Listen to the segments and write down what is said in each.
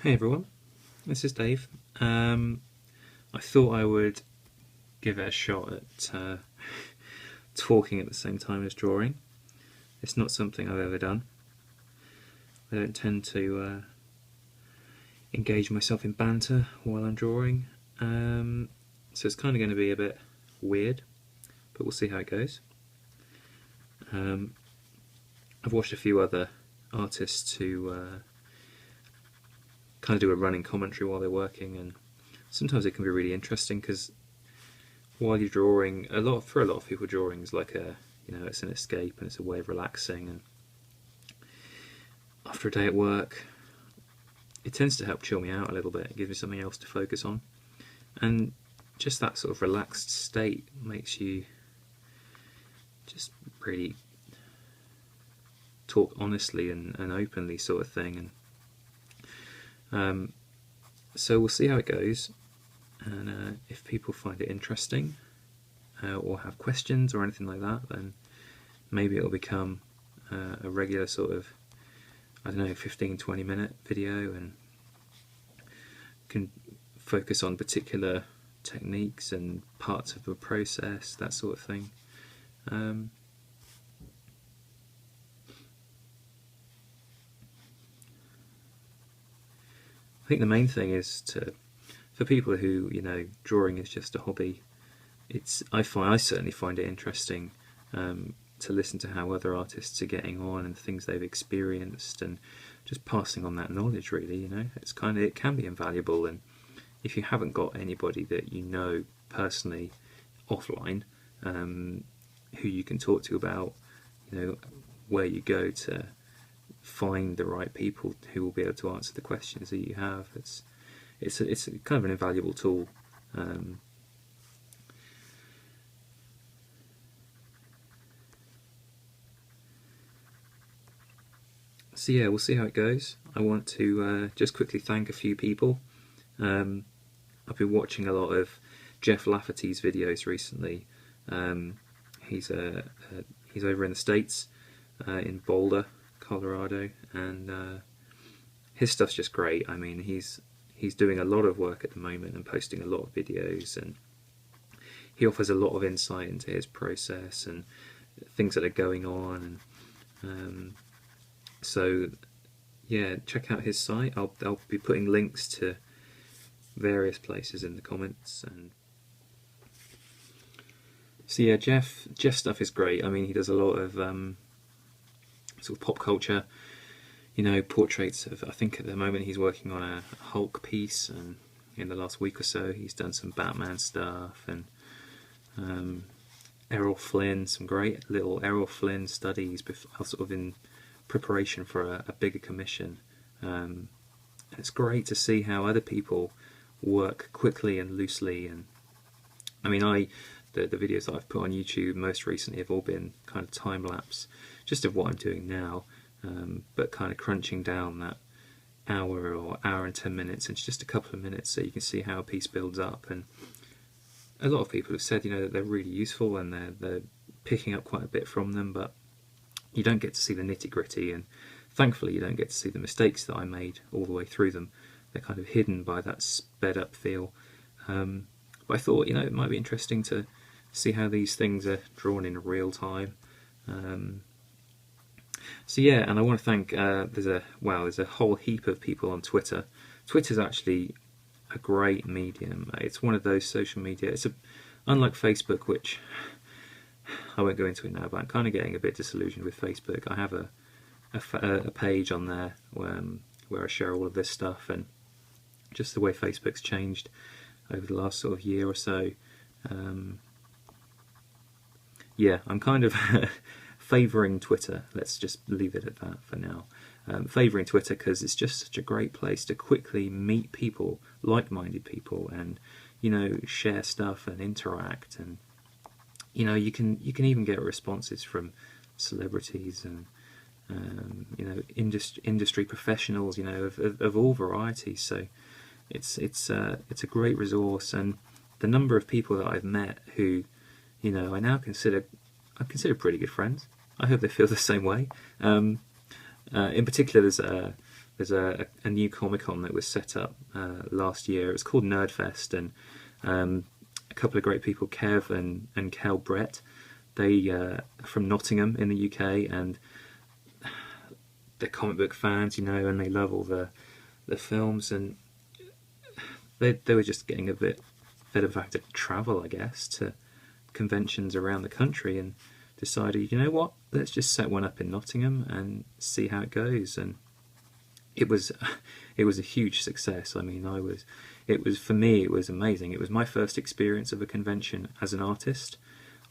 Hey everyone, this is Dave. I thought I would give it a shot at talking at the same time as drawing. It's not something I've ever done. I don't tend to engage myself in banter while I'm drawing, so it's kind of going to be a bit weird, but we'll see how it goes. I've watched a few other artists who kind of do a running commentary while they're working, and sometimes it can be really interesting because while you're drawing, for a lot of people, drawing is like it's an escape and it's a way of relaxing. And after a day at work, it tends to help chill me out a little bit. It gives me something else to focus on, and just that sort of relaxed state makes you just really talk honestly and openly, sort of thing. And so we'll see how it goes, and if people find it interesting or have questions or anything like that, then maybe it'll become a regular sort of, I don't know, 15-20 minute video, and can focus on particular techniques and parts of the process, that sort of thing. I think the main thing is for people who, drawing is just a hobby. I certainly find it interesting to listen to how other artists are getting on and things they've experienced, and just passing on that knowledge. Really, it can be invaluable. And if you haven't got anybody that you know personally offline, who you can talk to about, where you go to find the right people who will be able to answer the questions that you have, it's kind of an invaluable tool. So yeah, we'll see how it goes. I want to just quickly thank a few people. I've been watching a lot of Jeff Lafferty's videos recently. He's over in the States, in Boulder, Colorado, and his stuff's just great. I mean, he's doing a lot of work at the moment and posting a lot of videos, and he offers a lot of insight into his process and things that are going on. And so yeah, check out his site. I'll be putting links to various places in the comments. And so yeah, Jeff stuff is great. I mean, he does a lot of sort of pop culture, portraits of, I think at the moment he's working on a Hulk piece, and in the last week or so he's done some Batman stuff, and Errol Flynn, some great little Errol Flynn studies sort of in preparation for a bigger commission. It's great to see how other people work quickly and loosely. And I mean, the videos that I've put on YouTube most recently have all been kind of time-lapse, just of what I'm doing now, but kind of crunching down that hour or hour and 10 minutes into just a couple of minutes, so you can see how a piece builds up. And a lot of people have said, that they're really useful and they're picking up quite a bit from them, but you don't get to see the nitty-gritty, and thankfully you don't get to see the mistakes that I made all the way through them. They're kind of hidden by that sped-up feel. But I thought, it might be interesting to see how these things are drawn in real time. So yeah, and I want to thank, there's a whole heap of people on Twitter. Twitter's actually a great medium. It's one of those social media, unlike Facebook, which I won't go into it now, but I'm kind of getting a bit disillusioned with Facebook. I have a page on there where I share all of this stuff, and just the way Facebook's changed over the last sort of year or so. Yeah, I'm kind of favouring Twitter. Let's just leave it at that for now. Favouring Twitter because it's just such a great place to quickly meet people, like-minded people, and share stuff and interact. And you can even get responses from celebrities and industry professionals, of all varieties. So it's a great resource, and the number of people that I've met who I now consider pretty good friends. I hope they feel the same way. In particular, there's there's a new Comic-Con that was set up last year. It was called Nerdfest, and a couple of great people, Kev and Kel Brett, they are from Nottingham in the UK, and they're comic book fans, you know, and they love all the films, and they were just getting a bit fed of the fact of travel, I guess, to conventions around the country, and decided, you know what, let's just set one up in Nottingham and see how it goes. And it was a huge success. I mean, for me it was amazing. It was my first experience of a convention as an artist.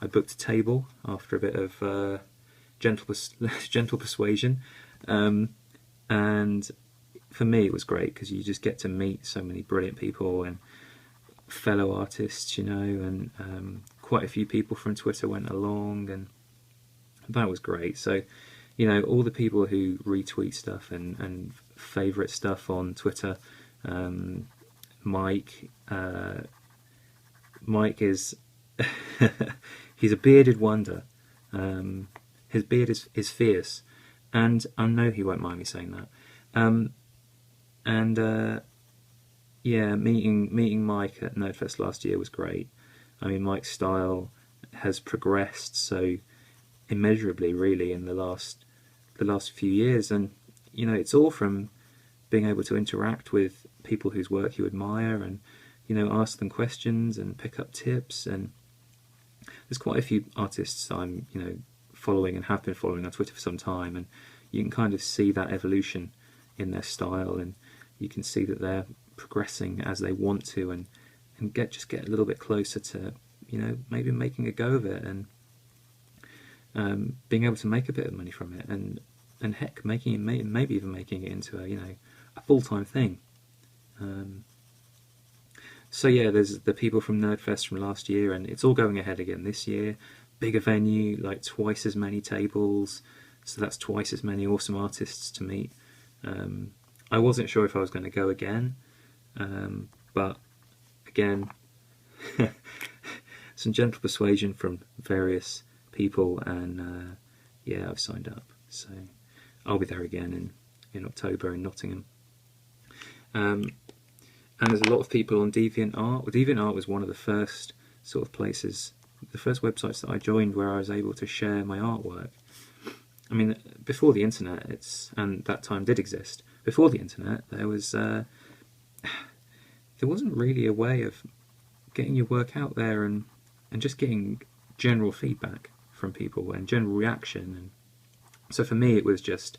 I booked a table after a bit of gentle persuasion, and for me it was great because you just get to meet so many brilliant people and fellow artists, you know, and quite a few people from Twitter went along, and that was great. So, you know, all the people who retweet stuff and favourite stuff on Twitter, Mike is he's a bearded wonder. His beard is fierce, and I know he won't mind me saying that. Yeah, meeting Mike at Nerdfest last year was great. I mean, Mike's style has progressed so immeasurably, really, in the last few years, and you know, it's all from being able to interact with people whose work you admire, and you know, ask them questions and pick up tips. And there's quite a few artists I'm, you know, following and have been following on Twitter for some time, and you can kind of see that evolution in their style, and you can see that they're progressing as they want to, and get a little bit closer to, you know, maybe making a go of it, and being able to make a bit of money from it, and heck, maybe even making it into a full-time thing. So yeah, there's the people from Nerdfest from last year, and it's all going ahead again this year. Bigger venue, like twice as many tables, so that's twice as many awesome artists to meet. I wasn't sure if I was going to go again, but again, some gentle persuasion from various people, and yeah, I've signed up, so I'll be there again in October in Nottingham. And there's a lot of people on DeviantArt. Well, DeviantArt was one of the first sort of places, the first websites that I joined where I was able to share my artwork. I mean, before the internet, and that time did exist. Before the internet, there wasn't really a way of getting your work out there and just getting general feedback from people and general reaction. And so for me, it was just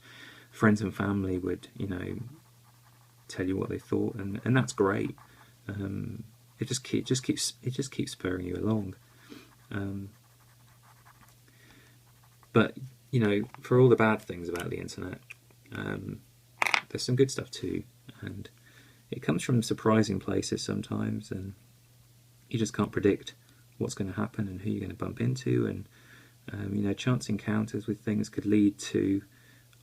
friends and family would, you know, tell you what they thought, and that's great. It just keeps spurring you along. But you know, for all the bad things about the internet, there's some good stuff too, and it comes from surprising places sometimes, and you just can't predict what's going to happen and who you're going to bump into, and you know, chance encounters with things could lead to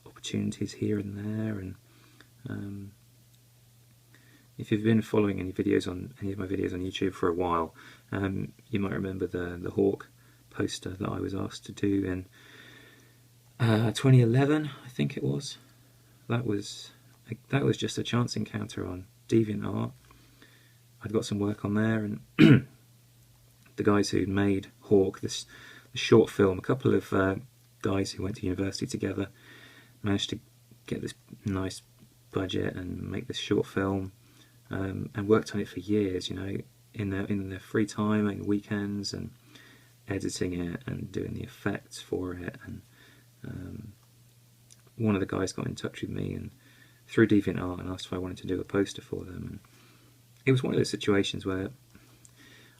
opportunities here and there. And if you've been following any of my videos on YouTube for a while, you might remember the Hawk poster that I was asked to do in 2011, I think it was. That was just a chance encounter on DeviantArt. I'd got some work on there, and the guys who made Hawk, the short film, a couple of guys who went to university together, managed to get this nice budget and make this short film, and worked on it for years, you know, in their free time and weekends, and editing it and doing the effects for it. And one of the guys got in touch with me and through DeviantArt and asked if I wanted to do a poster for them. And it was one of those situations where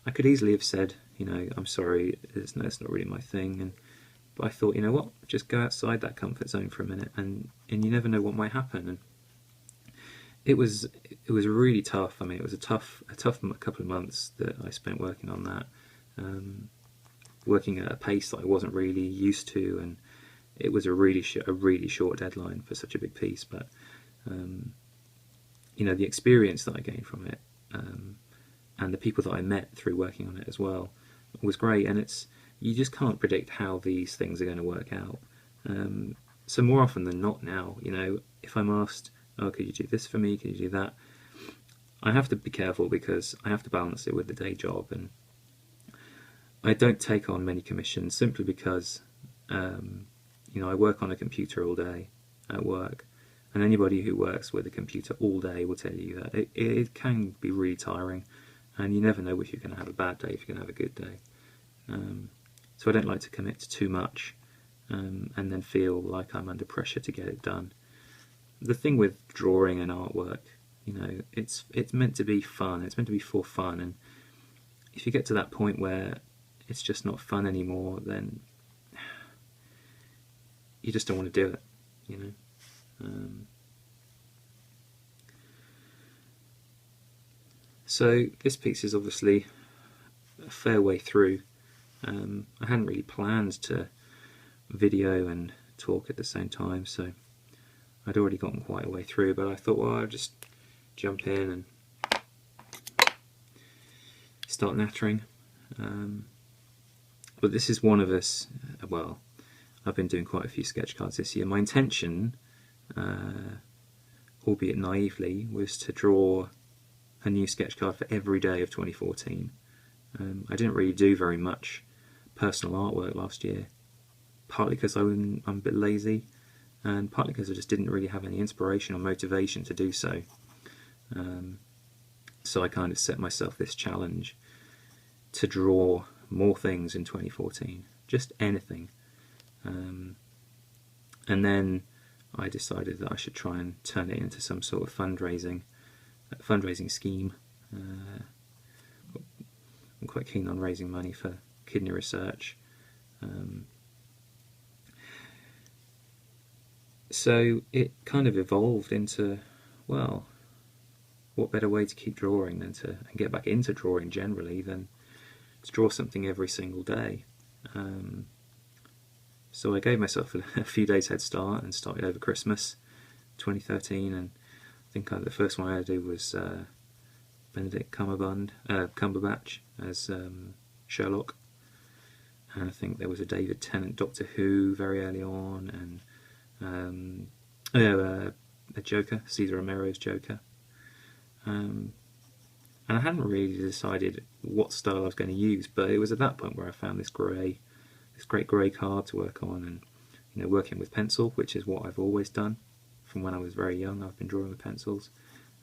I could easily have said, you know, I'm sorry, it's not really my thing. But I thought, you know what, just go outside that comfort zone for a minute, and you never know what might happen. And it was really tough. I mean, it was a tough couple of months that I spent working on that, working at a pace that I wasn't really used to, and it was a really short deadline for such a big piece. But you know, the experience that I gained from it, and the people that I met through working on it as well, was great. And you just can't predict how these things are going to work out. So more often than not now, you know, if I'm asked oh, could you do this for me? Could you do that? I have to be careful because I have to balance it with the day job, and I don't take on many commissions simply because I work on a computer all day at work, and anybody who works with a computer all day will tell you that it can be really tiring, and you never know if you're going to have a bad day, if you're going to have a good day. So I don't like to commit to too much and then feel like I'm under pressure to get it done. The thing with drawing and artwork, it's meant to be fun, it's meant to be for fun, and if you get to that point where it's just not fun anymore, then you just don't want to do it, So this piece is obviously a fair way through. I hadn't really planned to video and talk at the same time, so I'd already gotten quite a way through, but I thought, well, I'll just jump in and start nattering. But this is one of us, well, I've been doing quite a few sketch cards this year. My intention, albeit naively, was to draw a new sketch card for every day of 2014. I didn't really do very much personal artwork last year, partly because I'm a bit lazy, and partly because I just didn't really have any inspiration or motivation to do so. So I kind of set myself this challenge to draw more things in 2014, just anything. And then I decided that I should try and turn it into some sort of fundraising scheme. I'm quite keen on raising money for kidney research. So it kind of evolved into, well, what better way to keep drawing than and get back into drawing generally than to draw something every single day. So I gave myself a few days head start and started over Christmas 2013, and I think the first one I had to do was Benedict Cumberbatch as Sherlock, and I think there was a David Tennant Doctor Who very early on, and a Joker, Cesar Romero's Joker. And I hadn't really decided what style I was going to use, but it was at that point where I found this great grey card to work on, and working with pencil, which is what I've always done from when I was very young. I've been drawing with pencils,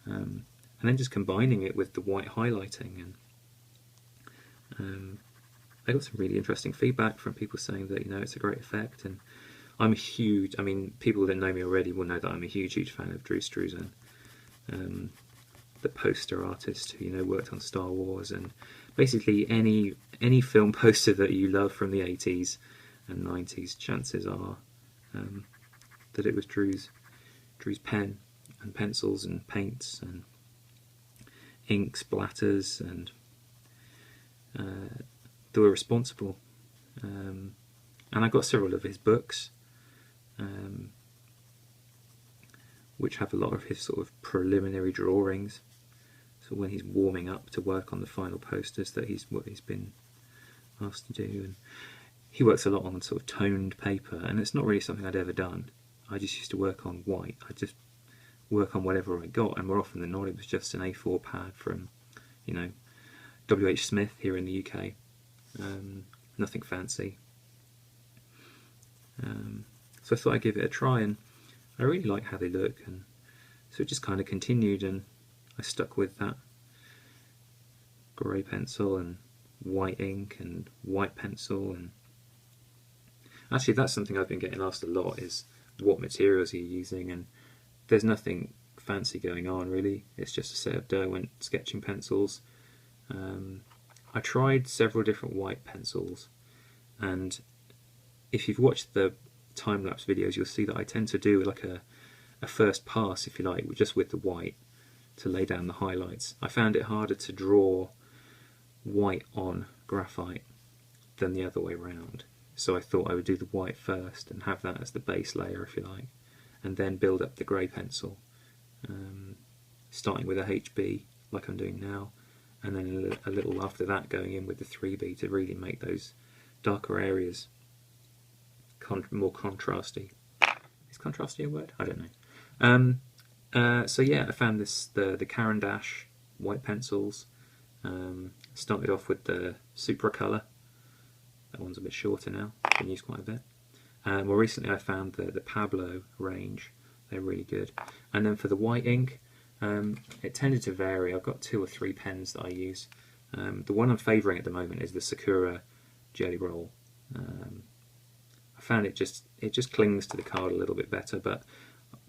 and then just combining it with the white highlighting, and I got some really interesting feedback from people saying that it's a great effect. And I'm a huge, people that know me already will know that I'm a huge fan of Drew Struzan, the poster artist who worked on Star Wars, and basically any film poster that you love from the 80s and 90s, chances are that it was Drew's pen and pencils and paints and ink splatters, and they were responsible. And I got several of his books, which have a lot of his sort of preliminary drawings. So when he's warming up to work on the final posters, that he's been asked to do. And he works a lot on sort of toned paper, and it's not really something I'd ever done. I just used to work on white. I just work on whatever I got, and more often than not it was just an A4 pad from W.H. Smith here in the UK. Nothing fancy. So I thought I'd give it a try, and I really like how they look, and so it just kind of continued, and I stuck with that grey pencil and white ink and white pencil. And actually that's something I've been getting asked a lot, is what materials are you using, and there's nothing fancy going on really. It's just a set of Derwent sketching pencils. I tried several different white pencils, and if you've watched the time-lapse videos you'll see that I tend to do like a first pass, if you like, just with the white to lay down the highlights. I found it harder to draw white on graphite than the other way around, so I thought I would do the white first and have that as the base layer, if you like, and then build up the grey pencil, starting with a HB like I'm doing now, and then a little after that going in with the 3B to really make those darker areas more contrasty. Is contrasty a word? I don't know. So yeah, I found the Caran d'Ache white pencils. Started off with the Supra Colour. That one's a bit shorter now, been used quite a bit. More recently I found the Pablo range. They're really good. And then for the white ink, it tended to vary. I've got 2 or 3 pens that I use. The one I'm favouring at the moment is the Sakura Jelly Roll. I found it just clings to the card a little bit better, but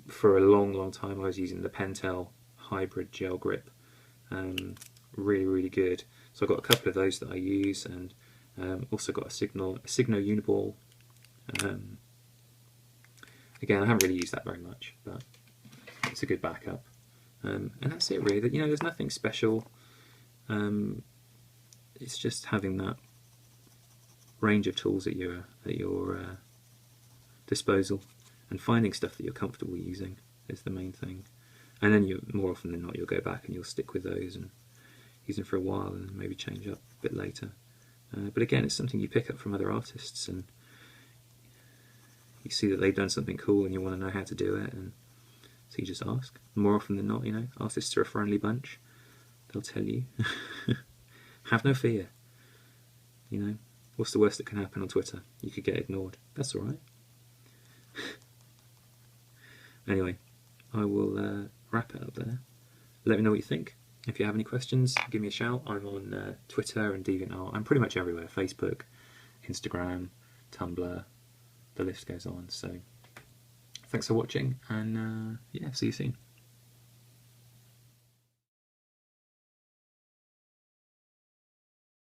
for a long time I was using the Pentel Hybrid Gel Grip. Really good. So I've got a couple of those that I use, and also got a Signo Uniball. Again, I haven't really used that very much, but it's a good backup. And that's it really. You know, there's nothing special. It's just having that range of tools at your disposal, and finding stuff that you're comfortable using is the main thing. And then you, more often than not, you'll go back and you'll stick with those and use them for a while and maybe change up a bit later. But again, it's something you pick up from other artists, and you see that they've done something cool and you want to know how to do it, and so you just ask. More often than not, you know, artists are a friendly bunch. They'll tell you. Have no fear. You know, what's the worst that can happen on Twitter? You could get ignored. That's alright. Anyway, I will wrap it up there. Let me know what you think. If you have any questions, give me a shout. I'm on Twitter and DeviantArt. I'm pretty much everywhere. Facebook, Instagram, Tumblr, the list goes on. So thanks for watching, and yeah, see you soon.